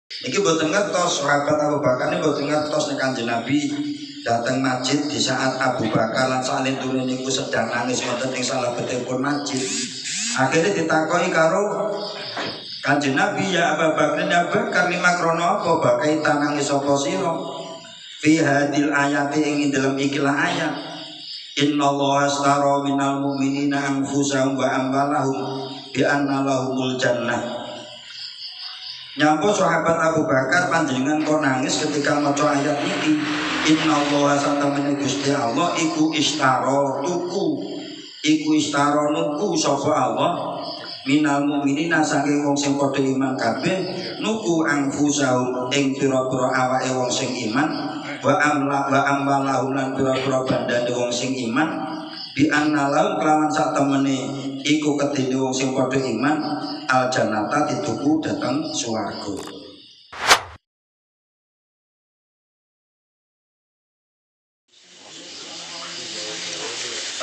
Iki mboten ngertos sahabat Abu Bakar ini mboten ngertos nek Kanjeng Nabi datang masjid di saat Abu Bakar lan salintune niku sedang nangis wonten ing salebetipun masjid. Akhirnya ditakoki karo Kanjeng Nabi, ya Abu Bakar, ya Abu Bakar, lima krono apa bakai nangis sapa sira? Fi hadil ayati ing dalam ikilah ayat. Innallaha astara minal mu'minina anfusahum wa amwalahum bi anna lahumul jannah. Nyampo sahabat Abu Bakar panjenengan kok nangis ketika maca ayat ini. Innallaha satamene Gusti Allah iku istara tuku. Iku istara nuku sapa Allah minal mu'minina saking wong sing padha iman kabeh nuku anfusahum ing pira-pira awake wong sing iman wa amwalahum lan pira-pira bandane wong sing iman bi annalahum kelawan sak temene iku kedene wong sing padha iman al jannata dituku dateng swarga.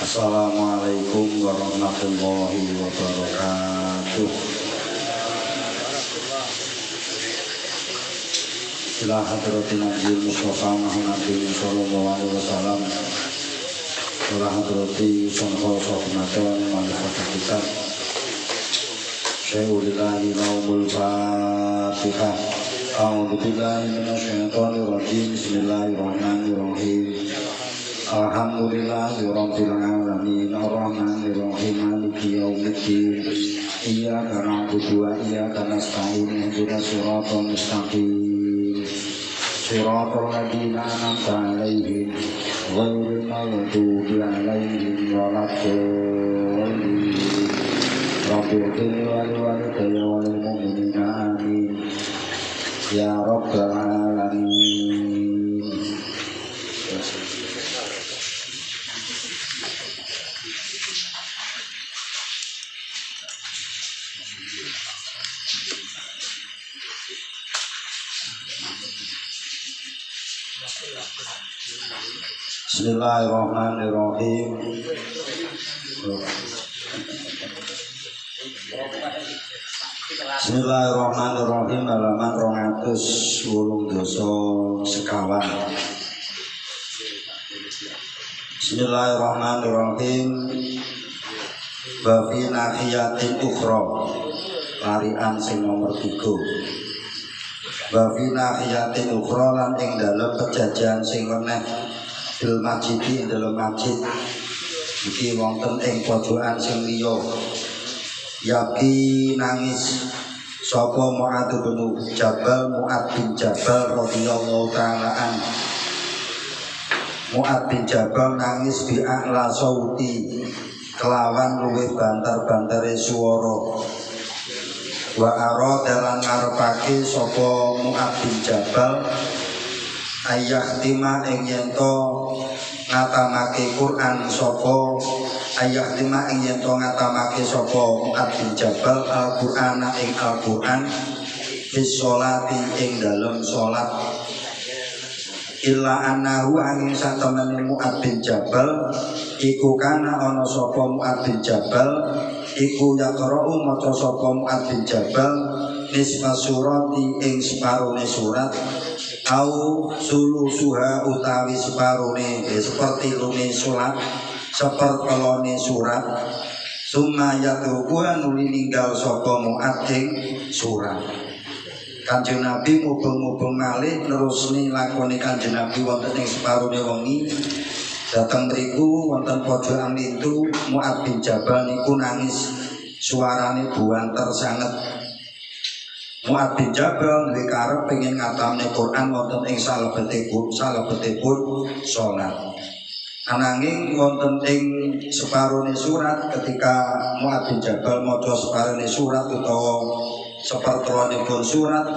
Assalamualaikum warahmatullahi wabarakatuh. Ila hadratin Nabi Mustafa Muhammadin sallallahu alaihi wasallam. Ila hadrati sunho sohmatan manfaat kita. Syai'ulillahi naumul fatihah. A'udzu billahi minasyaitonir rajim. Bismillahirrahmanirrahim. Alhamdulillahirabbil alamin arrahmanir rahim maliki yaumiddin iyyaka na'budu wa iyyaka nasta'in ihdinas siratal mustaqim siratal ladzina an'amta 'alaihim ghairil maghdubi 'alaihim waladdallin rabbil walidayya wal mu'minina amin ya rabbal alamin. Bismillahirrahmanirrahim. Bismillahirrahmanirrahim. Halaman 280 sekawan. Bismillahirrahmanirrahim. Bafi nahiyatin ukhra. Larian sing nomor 3. Bafi nahiyatin ukhra lan ing dalem pejajan sing meneh bil masjid ing dalem masjid iki wonten ing pojokan sing liya. Yaki nangis sapa Mu'adz bin Jabal, Mu'adz bin Jabal radhiyallahu ta'ala an. Mu'adz bin Jabal nangis bi a'la sauti kelawan luwih banter-bantere swara. Wa aradalan ngarepake sapa Mu'adz bin Jabal ayyakhtima ing yen to ngatamake Quran sapa ayyakhtima ing yen to ngatamake sapa Mu'adz bin Jabal Al-Qur'ana ing Al-Qur'an bis sholati ing dalem salat. Illa annahu angin satemene Mu'adz bin Jabal iku kana ana sapa Mu'adz bin Jabal iku yaqra'u maca sapa Mu'adz bin Jabal nisfa surati ing separone surat au sulusuha utawi separone seperti lune surat sepertelone surat summa yatruku nuli ninggal sapa Mu'adz ing surat. Kanjeng Nabi mubeng-mubeng malih nerusni lakone Kanjeng Nabi wonten ing separone wengi dateng mriku wonten pojokan itu Mu'adz bin Jabal niku nangis suarane buanter sanget. Mu'adz bin Jabal duwe karep pengen ngatamne Quran wonten ing salebetipun salat. Ananging wonten ing separone surat ketika Mu'adz bin Jabal maca separone surat utawa sepertelonipun surat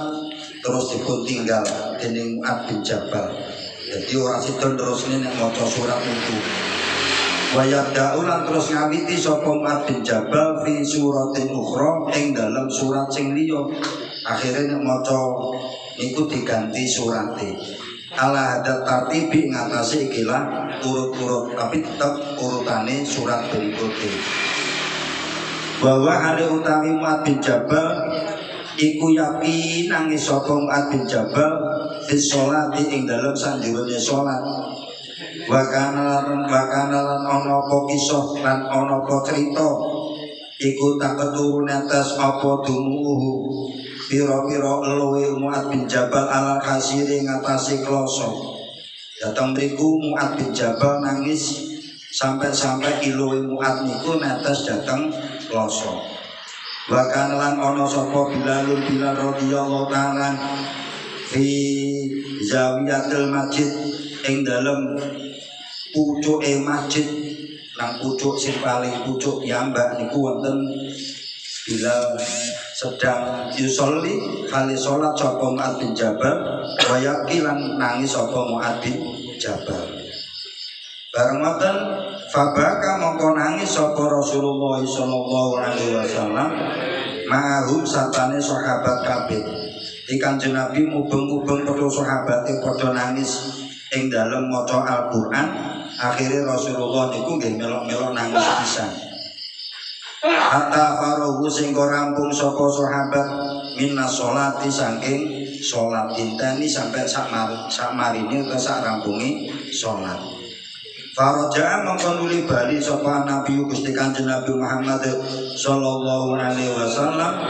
terus dipun tinggal dening Mu'adz bin Jabal. Jadi ora sida terusne nek maca surat itu. Wa yabda'ulan terus ngawiti sapa Mu'adz bin Jabal fi suratin ukhra ing dalam surat sing liya. Akhirnya nek maca niku diganti surate. Ala hadat tartibi ngatasi ikilah urut-urut tapi tetap urutane surat berikutnya. Bahwa hari utami Mu'adz bin Jabal iku yapi nangis sapa Mu'adz bin Jabal fi sholati ing dalem sanjurane salat. Wa kana lan ana apa kisah lan ana apa crita iku tak keturun atas apa dumuhu pira-pira eluwe Mu'adz bin Jabal ala kasire ngatasi kloso. Datang mriku Mu'adz bin Jabal nangis sampai eluwe Mu'adz niku netes dateng kloso. Bahkan lan ono sapa Bilal radhiyallahu ta'ala fi zawiyatil masjid ing dalem pucuke masjid nang pucuk sing paling pucuk piyambak niku wonten Bilal sedang yusolli kali salat sapa Mu'adz bin Jabal wa yaqilan nangis sapa Mu'adz bin Jabal. Bareng ngoten fabaka mongko nangis sapa Rasulullah sallallahu alaihi wasallam ma'hum satane sahabat kabeh. Di Kanjeng Nabi mubeng-mubeng padha sahabate padha nangis ing dalem maca Al-Qur'an. Akhire Rasulullah niku nggih melok-melok nangis pisan. Hatta farahu sing rampung sapa sahabat minas sholati saking salat inteni sampai sak marine utawa sak rampunge salat. Faraja mongko nuli bali sapa Nabi Gusti Kanjeng Nabi Muhammad sallallahu alaihi wasallam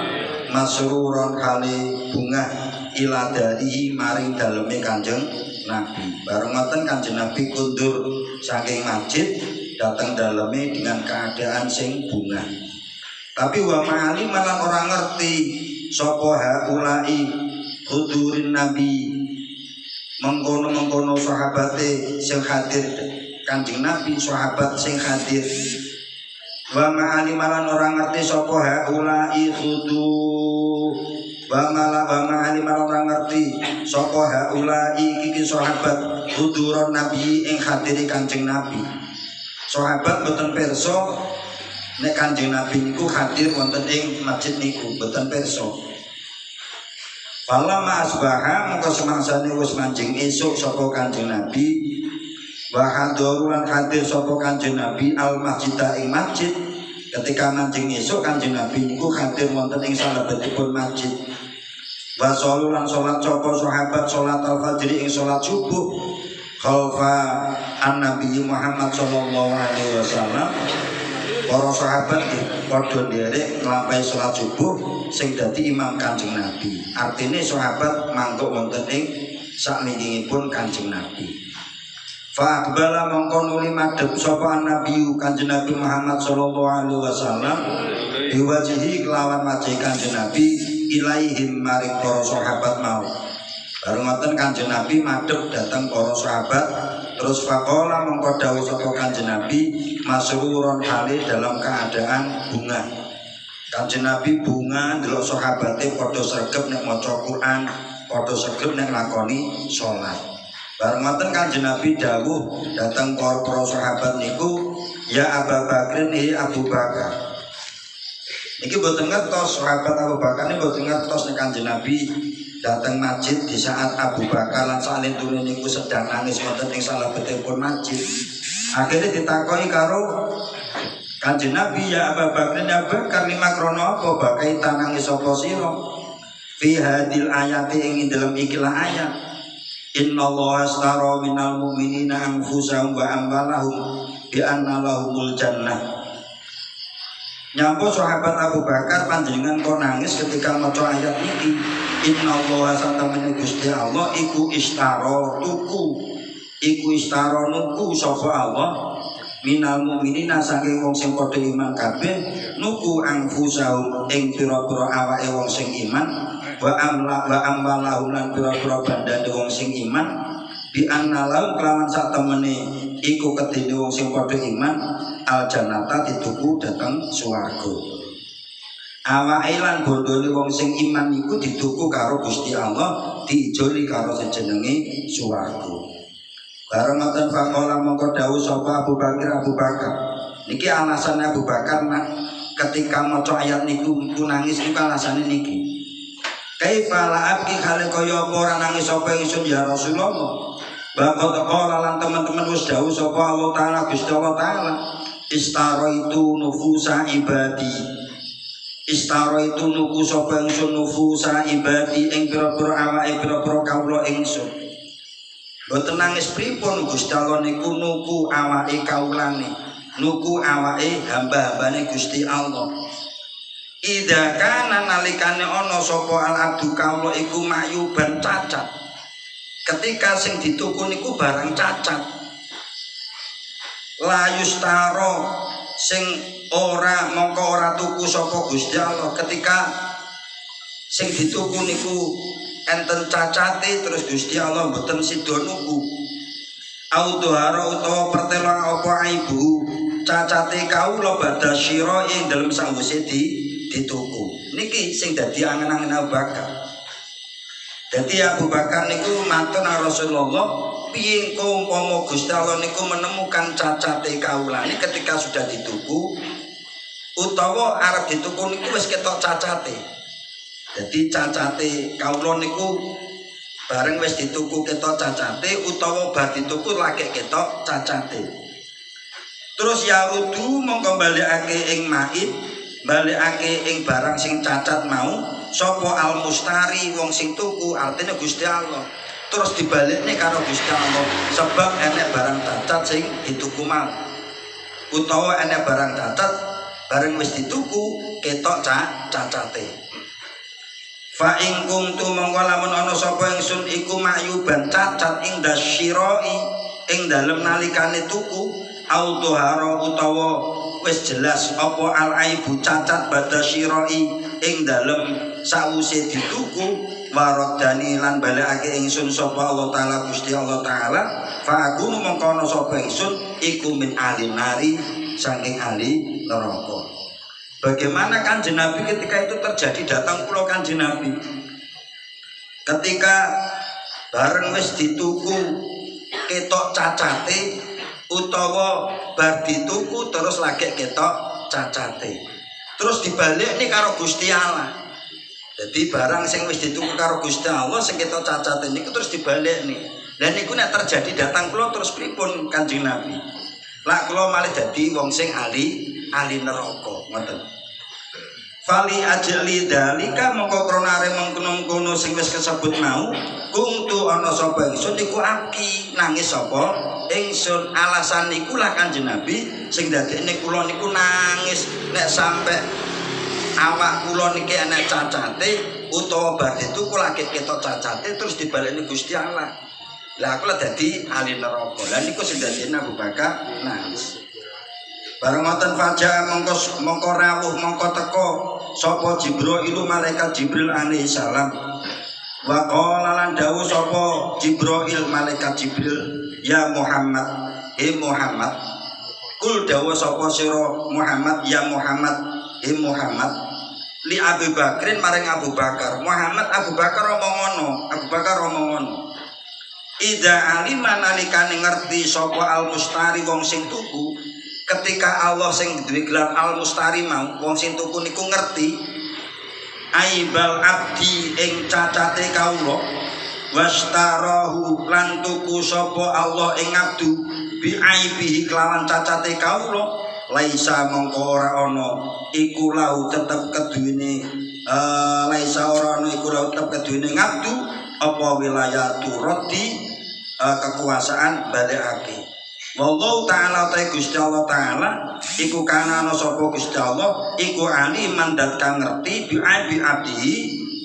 masruron kali bunga ila dari maring daleme Kanjeng Nabi. Bareng ngoten Kanjeng Nabi kundur saking masjid datang daleme dengan keadaan sing bunga. Tapi wa ma'ali malah orang ngerti sapa haulai hudurin Nabi mengkono-mengkono sahabate sing hadir Kanjeng Nabi sahabat sing hadir. Wa ma'ali malan orang ngerti sapa haulai khudu wa ma'ali malan orang ngerti sapa haulai iki sahabat huduron Nabi ing hadiri Kanjeng Nabi. Sahabat boten pirsa nek Kanjeng Nabi niku hadir wonten ing masjid niku boten pirsa. Fala ma'asbaha mongko semangsane wis manjing esuk sapa Kanjeng Nabi wa hadarulan hadir sapa Kanjeng Nabi al masjidah ing masjid. Ketika manjing esuk Kanjeng Nabi niku hadir wonten ing salebetipun masjid. Wa sholulan salat sapa sahabat salat al-fajr ing salat subuh khalfa an-nabi Muhammad sallallahu alaihi wasallam. Para sahabat padha nderek nglampahi salat subuh sing dadi imam Kanjeng Nabi. Artine sahabat mangkok wonten ing sakningipun Kanjeng Nabi. Fa aqbala mongko nuli madhep sapa Nabi Kanjeng Nabi Muhammad sallallahu alaihi wasallam diwajihi kelawan wajih Kanjeng Nabi ilaihim maring para sahabat mau. Baru ngoten Kanjeng Nabi madhep dhateng para sahabat terus faqala mongko dawuh sapa Kanjeng Nabi masruron hale dalam keadaan bunga. Kanjeng Nabi bunga ndelok sahabate padha sregep nek maca Quran, padha sregep nek lakoni salat. Bareng ngoten Kanjeng Nabi dawuh datang para sahabat niku ya Abu Bakar nih Abu Bakar. Niki mboten ngertos sahabat Abu Bakar niki mboten ngertos nek Kanjeng Nabi datang masjid di saat Abu Bakar lan salintune niku sedang nangis wonten ing salebetipun masjid. Akhirnya ditakoki karo Kanjeng Nabi ya Abu Bakar ya Abu Bakar lima krono apa bakai nangis sapa sira fi hadil ayati ing dalam ikilah ayat. Innallaha astara minal mu'minina anfusahum wa amwalahum bi anna lahumul jannah. Nyampo sahabat Abu Bakar panjenengan kok nangis ketika maca ayat iki. Innallaha satamene Gusti Allah iku istara tuku. Iku istara nuku sapa Allah minal mu'minina saking wong sing padha iman kabeh nuku anfusahum ing pira-pira awake wong sing iman. Wa amwalahum lan pira-pira bandane wong sing iman bi annalahum kelawan sak temene iku kedene wong sing padha iman al jannata dituku dhateng swarga. Awake lan bondone wong sing iman iku dituku karo Gusti Allah diijoli karo sejenenge swarga. Bareng ngoten faqala mongko dawuh sapa Abu Bakar. Niki alasan Abu Bakar ketika maca ayat niku nangis niku alasane niki. Kaifa la abki khale kaya apa ora nangis sapa ingsun ya Rasulullah. Bapak qala lan teman-teman wis dawuh sapa Allah taala Gusti Allah taala istara itu nufusa ibadi. Istaro itu nuku sapa ingsun nufusa ibadi ing pira-pira awake pira-pira kawula ingsun. Mboten nangis pripun Gusti Allah niku nuku awake kawulane, nuku awake hamba-hambane Gusti Allah. Idza kana nalikane ana sapa al abdu kawula iku mayuban cacat. Ketika sing dituku niku barang cacat. La yustaro sing ora mongko ora tuku sapa Gusti Allah. Ketika sing dituku niku enten cacate terus Gusti Allah mboten sida nuku. Audhara utawa pertelo apa aibu cacate kawula badha syira ing dalem sawise dituku. Niki sing dadi angen-angen Abu Bakar. Dadi Abu Bakar niku matur nang Rasulullah, piye engko umpama Gusti Allah niku menemukan cacate kawulane ketika sudah dituku utawa arep dituku niku wis ketok cacate. Dadi cacate kawula niku bareng wis dituku ketok cacate utawa bar dituku lagi ketok cacate. Terus yarudu mongko balikake ing maid, balikake ing barang sing cacat mau sapa al mustari wong sing tuku, artinya Gusti Allah. Terus dibalikne karo Gusti Allah sebab enek barang cacat sing dituku mau. Utawa enek barang cacat bareng wis dituku ketok cacate. Fa ing kuntu mongko lamun ana sapa ingsun iku mayuban cacat ing dasyiroi ing dalem nalikane tuku autohara utawa wis jelas apa al aibu cacat badasyiroi ing dalem sawise dituku waradani lan balekake ingsun sapa Allah taala Gusti Allah taala fa aku mongko ana sapa ingsun iku min ahli nari saking ahli neraka. Bagaimana Kanjeng Nabi ketika itu terjadi, datang kula Kanjeng Nabi ketika bareng wis dituku ketok cacate utawa bar dituku terus lagi ketok cacate terus dibalik nih karo Gusti Allah. Jadi barang sing wis dituku karo Gusti Allah sing ketok cacate niku terus dibalik nih. Dan niku nek terjadi datang kula terus pripun Kanjeng Nabi? Lah kula malih dadi wong sing ahli neraka ngoten. Fali ajli dalika mongko kronare mengkono-kono sing wis kesebut mau kungtu ana sapa ingsun iku aki nangis sapa ingsun. Alasan niku lah Kanjeng Nabi sing dadekne kula niku nangis nek sampe awak kula niki enek cacate utawa bar dituku lagi ketok cacate terus dibaleni Gusti Allah. Lah aku lah dadi ahli neraka. Lah niku sing dadekne Abu Bakar nangis. Bareng ngoten faja mongko rawuh mongko teko sapa Jibril malaikat Jibril alaihi salam. Wa qala lan dawuh sapa Jibril malaikat Jibril, ya Muhammad, Muhammad. Kul dawuh sapa sira Muhammad, ya Muhammad, Muhammad. Li Abu Bakrin maring Abu Bakar. Muhammad Abu Bakar omong ngono, Abu Bakar omong ngono. Idza alima nalikane ngerti sapa al mustari wong sing tuku. Ketika Allah sing duwe gelar al mustari mau wong sing tuku niku ngerti aibal abdi ing cacate kawula wastarahu lan tuku sapa Allah ing abdu bi aibihi kelawan cacate kawula laisa mongko ora ana iku lau tetep keduwene laisa ora ana iku lau tetep keduwene ngabdu apa wilayah turati kekuasaan balekake. Wallahu ta'ala ta Gusti Allah taala iku kana ana sapa Gusti Allah iku aliman dat kang ngerti bi abdihi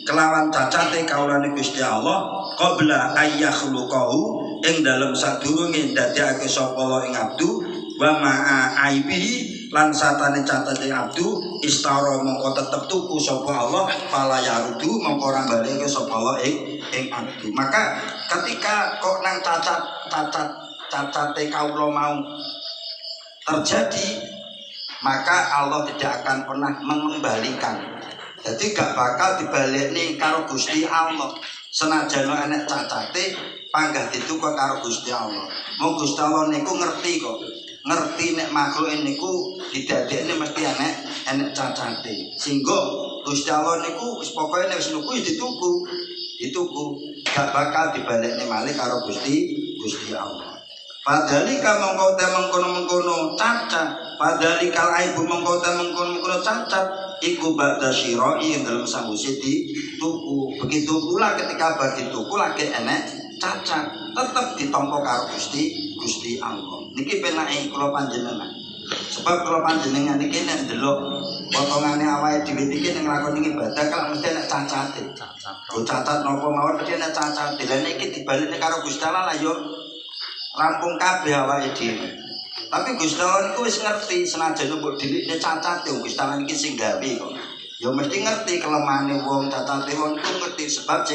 kelawan cacate kaulane Gusti Allah qabla ayyakhluqahu ing dalem sadurunge dadekake sapa Allah ing abdu wa ma'a aibihi lan satane cacate abdu istara mongko tetep tuku sapa Allah fala yarudu mongko ora baleke sapa Allah ing abdu. Maka ketika kok nang cacate kawula mau terjadi, maka Allah tidak akan pernah mengembalikan. Jadi gak bakal dibalik nih karo Gusti Allah. Senajan enek cacate panggah ditukar karo Gusti Allah. Mau Gusti Allah niku ngerti kok, ngerti nek makhluk niku didadekne mesti enek cacate. Sehingga Gusti Allah niku wis pokoke nek wis nuku dituku, gak bakal dibalik nih malih karo Gusti Allah. Padhalika mongko te mengkono cacat, padhalikal aibu mongko te mengkono cacat iku ba'da syira'i ing dalam sawise dituku. Begitu pula ketika bar dituku lagi enek cacat, tetep ditampa karo Gusti Allah. Niki penake kula panjenengan. Sebab kula panjenengan niki nek ndelok potongane awake dhewe iki ning nglakoni ibadah kalau mesti enek cacate. Cacat napa mawon mesti enek cacate. Lah niki dibalikne karo Gusti Allah lah yo rampung kabeh awake dhewe. Tapi Gusti Allah niku wis ngerti senajan mbok dilikne cacate Gusti Allah niki sing gawe kok. Ya mesti ngerti kelemahane wong, cacate wong iku ngerti sebab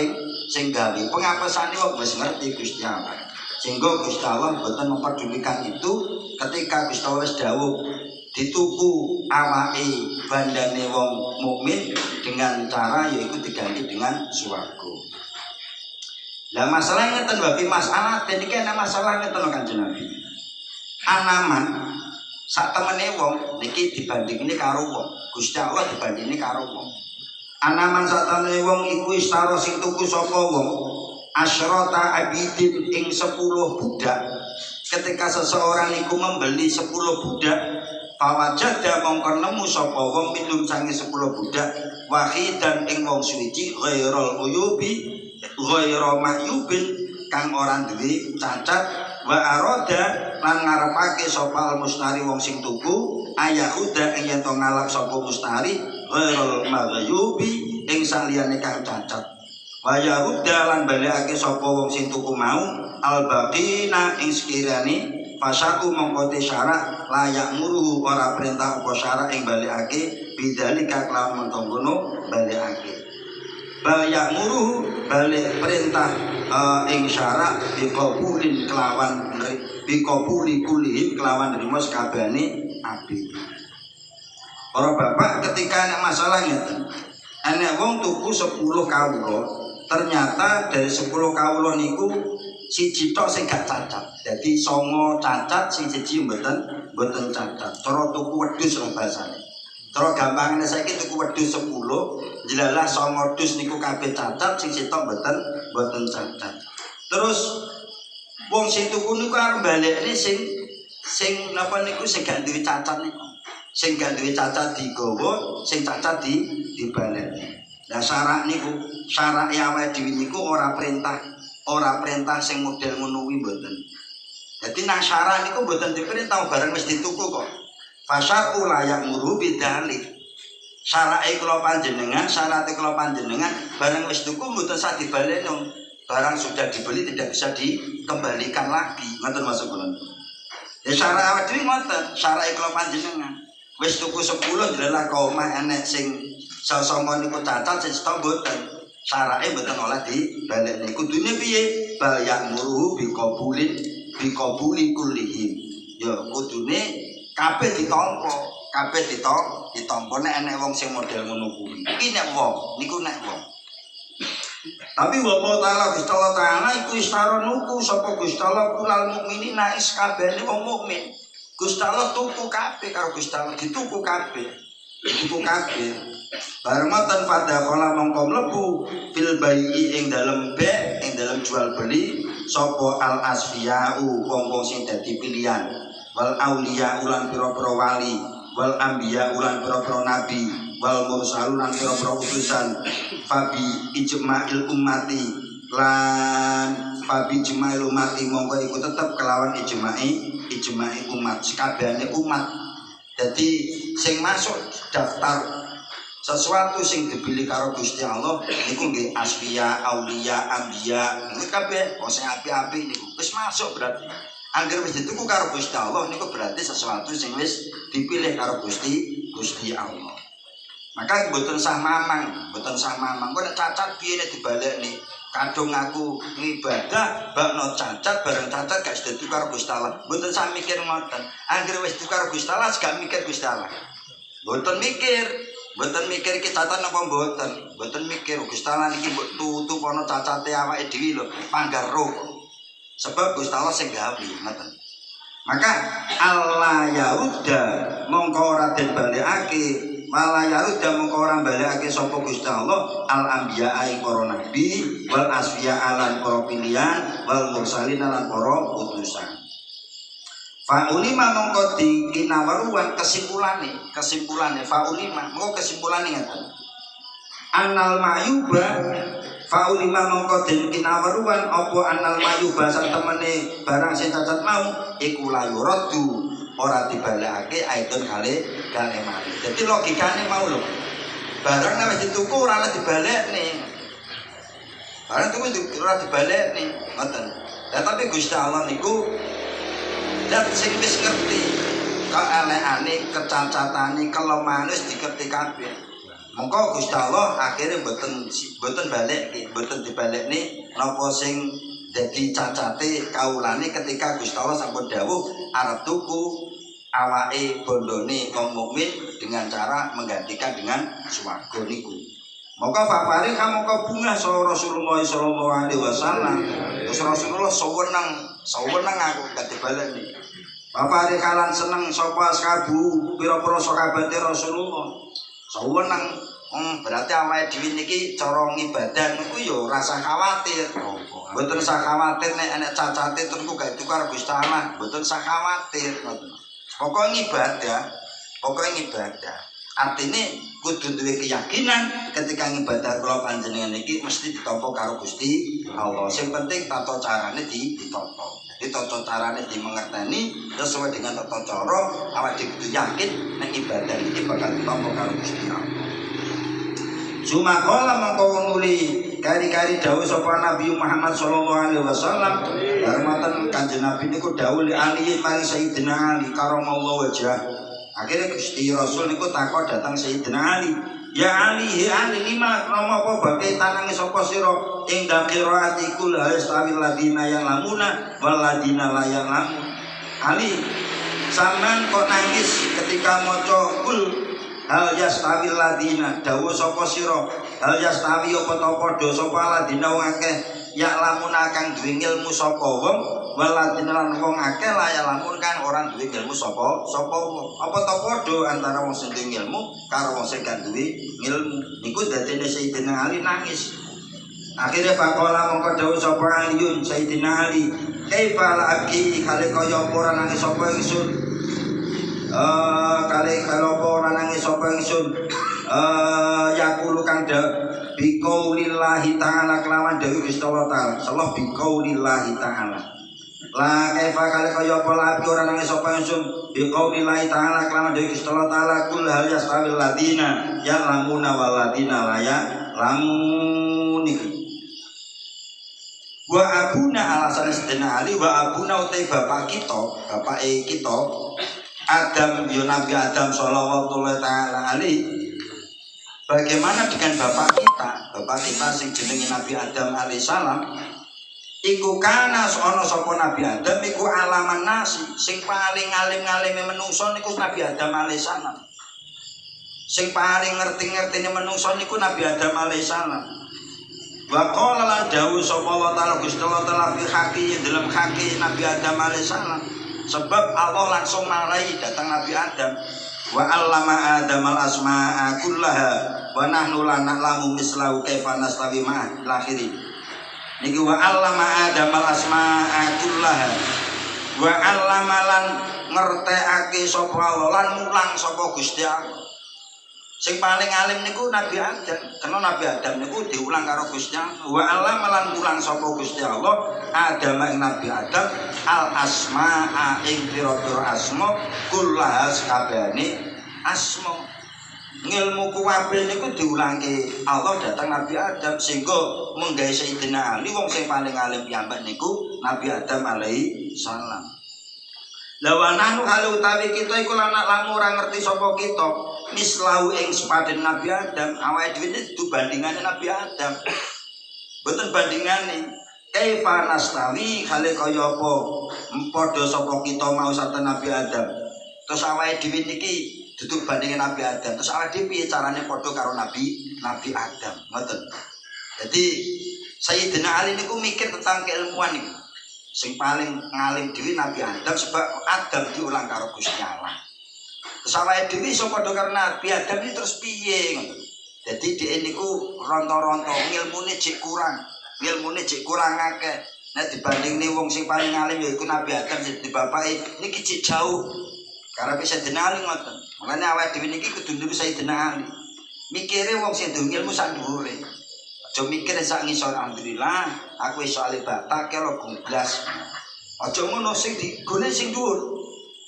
sing gawe. Pengapesane wong wis ngerti Gusti Allah. Sehingga Gusti Allah mboten memperdulikan itu ketika Gusti Allah wis dawuh dituku awake bandane wong mukmin dengan cara yaitu diganti dengan swarga. Lah masalah ngeten wae masalah niki ana masalah ngeten Kanjeng Nabi. Anaman sak temene wong niki dibandingine karo wong. Gusti Allah dibandingine karo wong. Anaman sak temene wong iku istara sing tuku sapa wong asyrata abidin ing 10 budak. Ketika seseorang iku membeli 10 budak, fawajada mongko nemu sapa wong minum sange 10 budak wahidan ing wong suci ghairul uyubi ghairu mayubin kang ora duwe cacat wa arada lan ngarepake sapa musnari wong sing tuku ayahuda ing yen to ngalap sapa musnari ghairul maghayubi ing saliyane kang cacat wa yahuda lan balekake sapa wong sing tuku mau albaqina ing sekirane fasaku mongko syarak layak muruh ora perintah apa syarak ing balekake bidzalika kelawan mengkono balekake balik muruh balik perintah ing syarak biqabulin kelawan biqabuli kulihim kelawan nrimo sakabehane abdi. Para bapak ketika ana masalah ngeten ana wong tuku 10 kawula ternyata dari 10 kawula niku siji tok sing gak cacat. Jadi 9 cacat sing siji mboten cacat. Cara tuku wedhus lah bahasane. Cara gampangane saiki tuku wedhus 10 jelalah 9 dus niku kabeh cacat sing sitok mboten cacat. Terus wong sing tuku niku arep balekne sing napa niku sing gak duwe cacat niku. Sing gak duwe cacat digawa, sing cacat dibalekne. Lah syarak niku, syarake awake dhewe niku ora perintah sing model ngono kuwi mboten. Dadi nang syarak niku mboten diperintah bareng wis dituku kok. Fasyar'u layak muru bidalik. Syarake kula panjenengan, syarate kula panjenengan bareng wis tuku mboten sak dibalekno. Barang sudah dibeli tidak bisa dikembalikan lagi. Ngoten maksud kula. Ya syarak awake dhewe ngoten, syarake kula panjenengan. Wis tuku 10 jelalah kok omah enek sing sesama niku cacat sing stok mboten. Syarake mboten oleh dibalekne. Kudune piye? Bayak muru biqabuli kullihim. Ya kudune kabeh ditampa nek enek wong sing model ngono kuwi. Iki nek wong, niku nek wong. Tapi wa ta'ala Gusti Allah taala iku istara nuku sapa Gusti Allah kulal mukminina is kabehane wong mukmin. Gusti Allah tuku kabeh karo Gusti Allah dituku kabeh. Bareng ngoten fadakhala mongko mlebu fil bai'i ing dalem ing dalem jual beli sapa al asfiyau wong-wong sing dadi pilihan. Wal auliya ulan pira-pira wali wal anbiya ulan pira-pira nabi wal mursalun lan pira-pira utusan fabi ijma'il ummati lan fabi ijma'il ummati mongko iku tetep kelawan ijma'i umat sakabehane umat. Jadi sing masuk daftar sesuatu sing dipilih karo Gusti Allah niku nggih asfiya auliya anbiya niku kabeh sing apik-apik niku wis masuk berarti. Angger wis dituku karo Gusti Allah niku berarti sesuatu sing wis dipilih karo Gusti Allah. Maka mboten sah mamang. Kok nek cacat piye nek dibalekne? Kadung aku ngibadah bakno cacat bareng cacat gak dituku karo Gusti Allah. Mboten sah mikir ngoten. Angger wis dituku karo Gusti Allah gak mikir Gusti Allah. Mboten mikir iki cacat napa mboten. Mboten mikir Gusti Allah niki mbok tutup ana cacate awake dhewe lho, panggar roh. Sebab Gusti Allah sing gawe ngoten. Maka Allah yaruda mongko ora den balekake, malah yaruda mongko ora balekake sapa Gusti Allah al anbiya ing para nabi wal asfiya lan para pilihan wal mursalin lan para utusan. Faulima mongko dikinawaruan kesimpulane faulima mongko kesimpulane ngaten. Annal mayuba faulima mongko den kinawaruan apa annal mayuba sak temene barang sing cacat mau iku layuradu ora dibalekake aidon kale mali. Dadi logikane mau lho. Barang nek wis dituku ora dibalekne. Barang tuku ora dibalekne, ngoten. Lah tapi Gusti Allah niku dan sing wis ngerti keelekane, kecacatane, kelemahan wis dikerti kabeh. Mongko Gusti Allah akhirnya boten balekke, boten dibalekne napa sing dadi cacate kaulane ketika Gusti Allah sampun dawuh arep tuku awake bondone wong mukmin dengan cara menggantikan dengan swarga niku. Mongko fafari mongko bungah Rasulullah sallallahu alaihi wasallam. Terus Rasulullah sewenang aku gak dibaleni. Fafari kalan seneng sapa ashabu pira-pira sahabat Rasulullah. Sewenang berarti awake dhewe niki cara ngibadah niku ya rasa khawatir. Mboten usah khawatir nek ana cacate terus gak tukar Gusti Allah, mboten usah khawatir ngoten. Pokoke ibadah. Artinya kudu duwe keyakinan ketika ngibadah kula panjenengan iki mesti ditampa karo Gusti Allah. Sing penting tata carane ditata. Jadi tata carane dimengerteni sesuai dengan tata cara awake dhewe yakin nek ibadah iki bakal ditampa karo Gusti Allah. Sumakola mongko nuli kari-kari dawuh sapa Nabi Muhammad sallallahu alaihi wasallam hormatan Kanjeng Nabi niku dawuh li Ali mari Sayyidina Ali karamallahu wajhah. Akhirnya Gusti Rasul niku takon datang Sayyidina Ali, ya Ali, ya Ali lima kromo apa bagai tanangi sapa sira ing dakiraati kul hastawil ladina yang lamuna wal ladina la yang lamun. Ali, sampean kok nangis ketika maca kul hal yastawil ladina dawuh sapa sira hal yastawi apa ta padha sapa ladina wong akeh ya lamuna kang duwe ilmu sapa wong waladina lan wong akeh laya lamun kan orang duwe ilmu sapa wong apa ta padha antara wong sing duwe ilmu karo wong sing gak duwe ilmu niku dadine Sayyidina Ali nangis. Akhirnya faqala mongko dawuh sapa Aliun Sayyidina Ali kaifa la abki kale kaya ora nangis sapa ingsun kale kalau ora nangis sapa ingsun yaqulu kang biqaulillahi ta'ala kelawan dawuh Gusti Allah taala sallallahu biqaulillahi ta'ala la kaifa kale kaya apa labi ora nangis sapa ingsun biqaulillahi ta'ala kelawan dawuh Gusti Allah taala kul hal yastawil ladina ya'lamuna wal ladina la ya'lamun iki wa abuna alasan Sayyidina Ali wa abuna utai bapak kita Adam ya Nabi Adam sallallahu taala alaihi. Bagaimana dengan bapak kita sing jenenge Nabi Adam alaihissalam iku kana ana sapa Nabi Adam iku alaman nasi sing paling alim-alime menungso niku Nabi Adam alaihissalam. Sing paling ngerti-ngertine menungso niku Nabi Adam alaihissalam. Wa qala la dawuh sapa Allah taala Gusti Allah taala fi haqi dalam haqi Nabi Adam alaihissalam. Sebab Allah langsung marai datang Nabi Adam wa allama Adam al asma'a kullaha wa nahnu la na'lamu mislahu kaifa nastawi ma'al akhirin. Niki wa allama Adam al asma'a kullaha wa allama lan ngertekake sapa Allah lan mulang sapa Gusti Allah. Sing paling alim niku Nabi Adam, karena Nabi Adam niku diulang karo Gusti Allah. Wa allama lan mulang sapa Gusti Allah Adam ing Nabi Adam al asma'a ing pira-pira asma kullaha sakabehane asma. Ngilmu kabeh niku diulangke Allah datang Nabi Adam sehingga menggawe Sayyidina Ali wong sing paling alim piyambak niku Nabi Adam alaihi salam. Lawan anu kalau utawi kita iku lan lamun ora ngerti sapa kita mislahu ing sepadan Nabi Adam awake dhewe itu bandingane Nabi Adam. Mboten bandingane kaifa nastawi kale kaya apa padha sapa kita mau sarta Nabi Adam. Terus awake dhewe niki duduk bandingin Nabi Adam. Terus awake dhewe piye carane padha karo Nabi Adam. Ngoten. Jadi Sayyidina Ali niku mikir tentang keilmuan niku. Sing paling ngalim dhewe Nabi Adam sebab Adam diulang karo Gusti Allah. Terus awake dhewe iso padha karo Nabi Adam iki terus piye ngono. Dadi dhek niku ronto-ronto ilmune jek kurang akeh. Nek dibandingne wong sing paling alim yaiku Nabi Adam di bapake niki cek jauh. Karena bisa denali ngoten. Makane awake dhewe niki kudu niru Sayyidina Ali. Mikire wong sing ndung ilmu sak dhuwure. Aja mikir sak ngisor alhamdulillah aku iso alih batak karo gublas. Aja ngono sing digone sing dhuwur.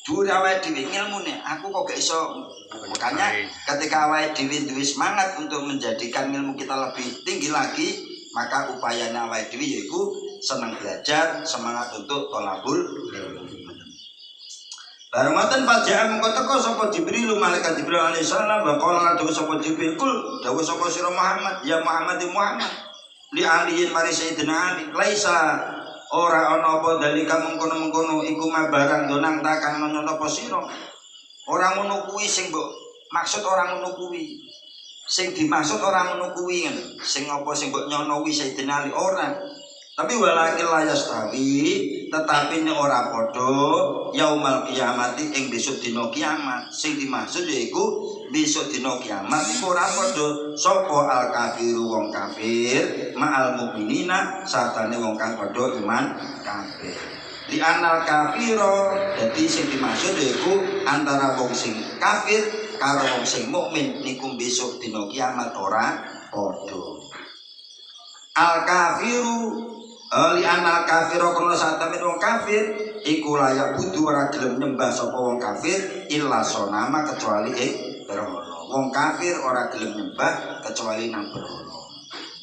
Dhuwur awake dhewe ngilmune. Aku kok gak iso. Makanya ketika awake dhewe duwe semangat untuk menjadikan ilmu kita lebih tinggi lagi, maka upayanya awake dhewe yaiku senang belajar, semangat untuk tolabul ilmu. Bareng ngoten fajaa mengko teko sapa Jibril malaikat Jibril alaihi salam wa qala dawuh sapa Jibril kul dawuh sapa sira Muhammad ya Muhammad Muhammad li aliyin mari Sayyidina Ali laisa ora ana apa dalika mengkono-mengkono iku mabarang donang takang nyono apa sira ora ngono kuwi sing mbok maksud ora ngono kuwi sing dimaksud ora ngono kuwi ngono sing apa sing mbok nyono kuwi Sayyidina Ali ora. Tapi walakin layas tetapi ini ora podo yaumal kiamati ing besok dino kiamat. Sing dimaksud yaiku besok dino kiamat iku ora podo sapa al kafiru wong kafir ma'al mukminina sartane wong kang padha iman kafir. Li anal kafiro dadi sing dimaksud yaiku antara wong sing kafir karo wong sing mukmin niku besok dino kiamat ora podo. Al kafiru li anal kafiro kono satemen wong kafir iku layak butuh ora gelem nyembah sapa wong kafir illa sonama kecuali berhala. Wong kafir ora gelem nyembah kecuali nang berhala.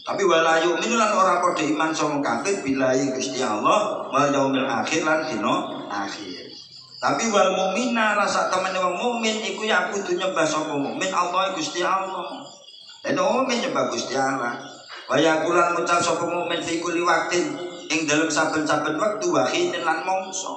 Tapi wala yu'minu lan ora padha iman sapa kafir billahi Gusti Allah wal yaumil akhir lan dina akhir. Tapi wal mukmina rasa temene wong mukmin iku ya kudu nyembah sapa mukmin Allah Gusti Allah. Lan mukmin nyembah Gusti Allah. Waya kulan ngucap sapa mukmin fi kulli waqtin ing dalem saben-saben wektu wahine lan mangsa.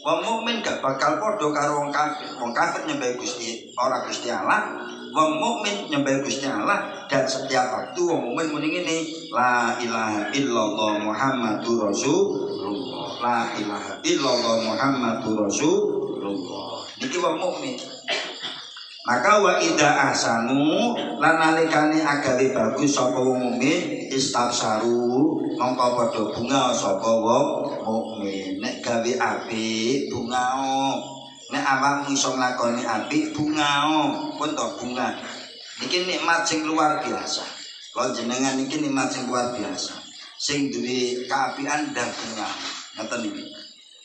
Wong mukmin gak bakal padha karo wong kafir. Wong kafir nyembah Gusti ora Gusti Allah, wong mukmin nyembah Gusti Allah dan setiap waktu wong mukmin muni ngene, la ilaha illallah Muhammadur Rasulullah. La ilaha illallah Muhammadur Rasulullah. Niki wong mukmin. Maka wa ida ahsanu lan nalikane agawe bagus sapa wong mukmin istabsaru mongko padha bunga sapa wong mukmin. Nek gawe apik bungao, nek awakmu iso nglakoni apik bungao, pun to bunga. Niki nikmat sing luar biasa. Kalau jenengan niki nikmat sing luar biasa. Sing duwe kaapian dan bunga. Ngoten niki.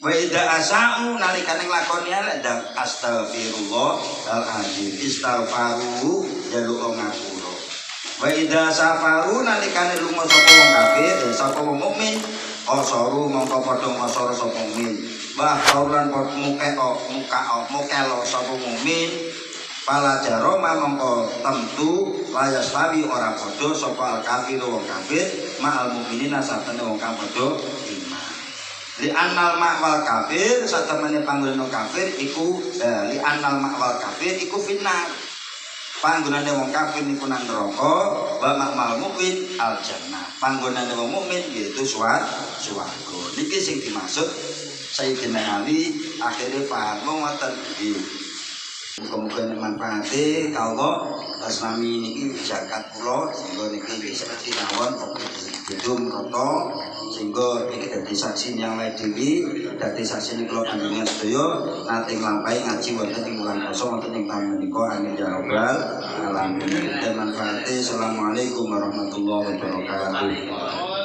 Wa idza asa'u nalikane nglakoni elek dan astagfirullah al-azim istighfaru jaluk ngapura. Wa idza safaru nalikane lunga sapa wong kafir sapa wong mukmin asaru mongko padha ngasara sapa mukmin. Wa qaulan mukelo sapa mukmin pala jaroma mongko tentu layas tawi ora padha sapa al-kafir wong kafir ma'al mukminina sartane wong kang padha li annal ma'wal kafir satemene panggonan kafir iku li annal ma'wal kafir iku finnar. Panggonane wong kafir niku nang neraka, wa ma'mal mukmin al jannah. Panggonane wong mukmin yaitu swarga. Niki sing dimaksud Sayyidina Ali akhire paham ngoten iki. Muga-muga manfaate kawula asnami niki zakat kula sehingga niki bisa dinawon gedung roto sehingga ini dadi saksi yang lain dewi dadi saksi kula panjenengan sedaya nate nglampahi ngaji wonten ing bulan puasa wonten ing taman menika amin ya rabbal alamin. Dan manfaate. Assalamualaikum warahmatullahi wabarakatuh.